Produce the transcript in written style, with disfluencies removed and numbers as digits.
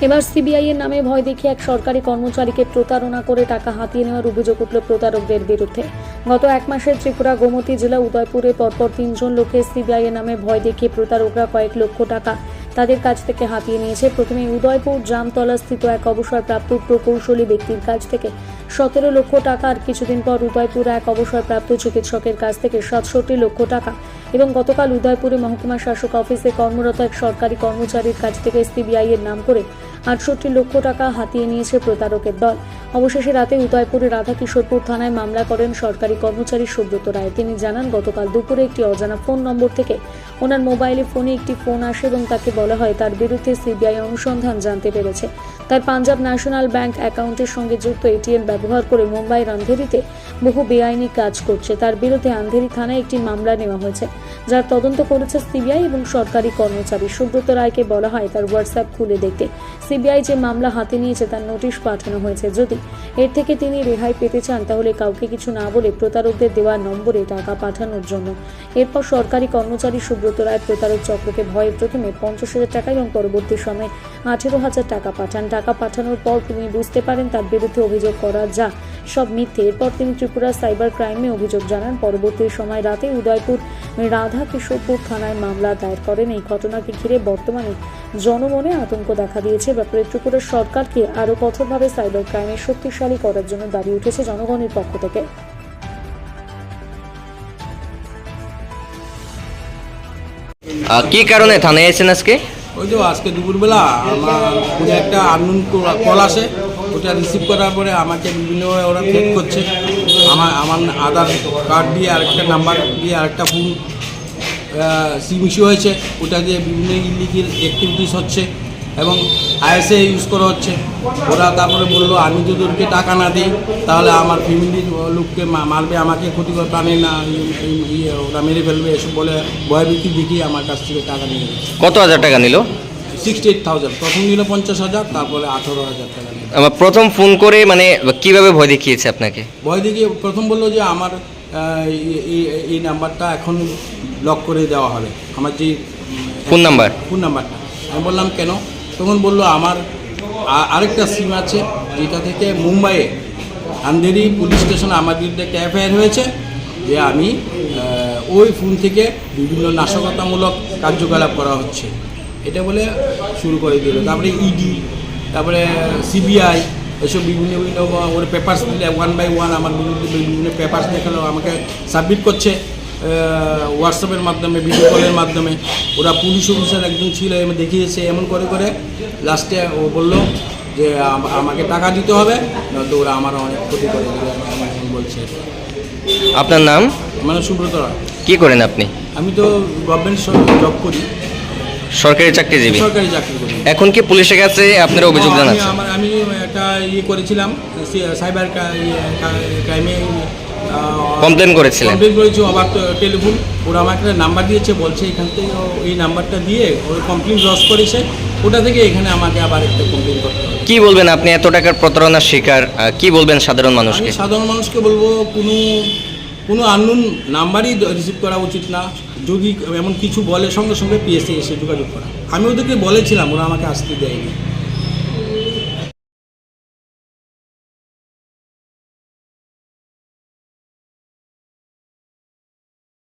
এবার সিবিআই এর নামে ভয় দেখিয়ে এক সরকারি কর্মচারীকে প্রতারণা করে টাকা হাতিয়ে নেওয়ার অভিযোগ উঠল প্রতারকদের বিরুদ্ধে। গত এক মাসে ত্রিপুরা গোমতী জেলা উদয়পুরে পরপর 3 জন লোককে সিবিআই এর নামে ভয় দেখিয়ে প্রতারকরা কয়েক লক্ষ টাকা তাদের কাছ থেকে হাতিয়ে নিয়েছে। প্রথমে উদয়পুর জামতলা স্থিত এক অবসরপ্রাপ্ত প্রকৌশলী ব্যক্তির কাছ থেকে 17 লক্ষ টাকা, আর কিছুদিন পর উদয়পুরে এক অবসরপ্রাপ্ত চিকিৎসকের কাছ থেকে 67 লক্ষ টাকা এবং গতকাল উদয়পুরে মহকুমা শাসক অফিসে কর্মরত এক সরকারি কর্মচারীর কাছ থেকে সিবিআই এর নাম করে 68 লক্ষ টাকা হাতিয়ে নিয়েছে প্রতারকের দল। অবশেষে রাতে উদয়পুরে রাধাকিশোরপুর থানায় মামলা করেন সরকারি কর্মচারী সুব্রত রায়। তিনি জানান, গতকাল দুপুরে একটি অজানা ফোন নম্বর থেকে ওনার মোবাইলে ফোনে একটি ফোন আসে এবং তাকে বলা হয় তার বিরুদ্ধে সিবিআই অনুসন্ধান জানতে পেরেছে। তার পাঞ্জাব ন্যাশনাল ব্যাংক অ্যাকাউন্টের সঙ্গে যুক্ত এটিএম ব্যবহার করে মুম্বাইয়ের আন্ধেরিতে বহু বেআইনি কাজ করছে। তার বিরুদ্ধে আন্ধেরি থানায় একটি মামলা নেওয়া হয়েছে, যার তদন্ত করেছে সিবিআই এবং সরকারি কর্মচারী। সুব্রত রায়কে বলা হয় তার হোয়াটসঅ্যাপ খুলে দেখতে। সিবিআই যে মামলা হাতে নিয়েছে তার নোটিশ পাঠানো হয়েছে। যদি এর থেকে তিনি রেহাই পেতে চান তাহলে কাউকে কিছু না বলে প্রতারকদের দেওয়া নম্বরে টাকা পাঠানোর জন্য। এরপর সরকারি কর্মচারী সুব্রত রায় প্রতারক চক্রকে ভয়ে প্রথমে 50,000 টাকা এবং পরবর্তী সময়ে 18,000 টাকা পাঠান। টাকা পাঠানোর পর তিনি বুঝতে পারেন তার বিরুদ্ধে অভিযোগ করা যা সব মিথ্যে। এরপর তিনি ত্রিপুরা সাইবার ক্রাইমে অভিযোগ জানান। পরবর্তী সময় রাতে উদয়পুর রাধাকিশোরপুর থানায় মামলা দায়ের করেন। এই ঘটনাকে ঘিরে বর্তমানে জনমনে আতঙ্ক দেখা দিয়েছে। ব্যাপারে ত্রিপুরা সরকারকে আরও কঠোরভাবে সাইবার ক্রাইমে শক্তিশালী করার জন্য দাবি উঠেছে জনগণের পক্ষ থেকে। কি কারণে থানায় এসেছেন আজকে? ওই তো আজকে দুপুরবেলা আমার ফোনে একটা আননোন কল আসে। ওটা রিসিভ করার পরে আমাকে বিভিন্নভাবে ওরা ফেক করছে। আমার আধার কার্ড দিয়ে আরেকটা নাম্বার দিয়ে আরেকটা ফোন সিম ইস্যু হয়েছে। ওটা দিয়ে বিভিন্ন ইলিগেল অ্যাক্টিভিটিস হচ্ছে এবং আইএসএ ইউজ করা হচ্ছে। ওরা তারপরে বললো আমি যদি ওদেরকে টাকা না দিই তাহলে আমার ফ্যামিলির লোককে মারবে, আমাকে ক্ষতিকর প্রাণে না ওরা মেরে ফেলবে, এসব বলে ভয়ভীতি দেখিয়ে আমার কাছ থেকে টাকা নিয়ে গেছে। কত হাজার টাকা নিল? 68,000। প্রথম নিল 50,000, তারপরে 18,000 টাকা নিল। আমার প্রথম ফোন করে মানে কিভাবে ভয় দেখিয়েছে আপনাকে? ভয় দেখিয়ে প্রথম বললো যে আমার এই নাম্বারটা এখন ব্লক করে দেওয়া হবে, আমার যে ফোন নাম্বারটা। আমি বললাম কেন? তখন বললো আমার আরেকটা সিম আছে যেটা থেকে মুম্বাইয়ে আন্ধেরি পুলিশ স্টেশনে আমার বিরুদ্ধে একটা এফআইআর হয়েছে যে আমি ওই ফোন থেকে বিভিন্ন নাশকতামূলক কার্যকলাপ করা হচ্ছে, এটা বলে শুরু করে দিল। তারপরে ইডি, তারপরে সিবিআই, এসব বিভিন্ন ওর পেপারস দিলে 1 by 1 আমার বিরুদ্ধে বিভিন্ন পেপারস দেখালো, আমাকে সাবমিট করছে হোয়াটসঅ্যাপের মাধ্যমে, ভিডিও কলের মাধ্যমে। ওরা পুলিশ অফিসার একজন ছিল, দেখিয়েছে। এমন করে করে লাস্টে ও বললো যে আমাকে টাকা দিতে হবে, নয়তো ওরা আমার অনেক ক্ষতি করে দেবে বলছে। আপনার নাম? মানে সুব্রত রায়। কী করেন আপনি? আমি তো গভর্নমেন্ট জব করি, সরকারি চাকরিজীবী। সরকারি চাকরি করি। এখন কি পুলিশের কাছে আপনারা অভিযোগ জানাচ্ছেন? আমি একটা করেছিলাম সাইবার ক্রাইমে, কমপ্লেন করেছিলেন? কমপ্লেন করেছি। আবার টেলিফোন ওরা আমাকে একটা নাম্বার দিয়েছে, বলছে এখান থেকে এই নাম্বারটা দিয়ে ওর কমপ্লেন লস করেছে, ওটা থেকে এখানে আমাকে আবার একটা কমপ্লেন করতে হবে। কি বলবেন আপনি এত টাকার প্রতারণার শিকার, কি বলবেন সাধারণ মানুষকে? সাধারণ মানুষকে বলবো কোনো আননোন নাম্বারই রিসিভ করা উচিত না। যদি এমন কিছু বলে সঙ্গে সঙ্গে পিএসসি এসে যোগাযোগ করা। আমি ওদেরকে বলেছিলাম, ওরা আমাকে আসতে দেয়নি।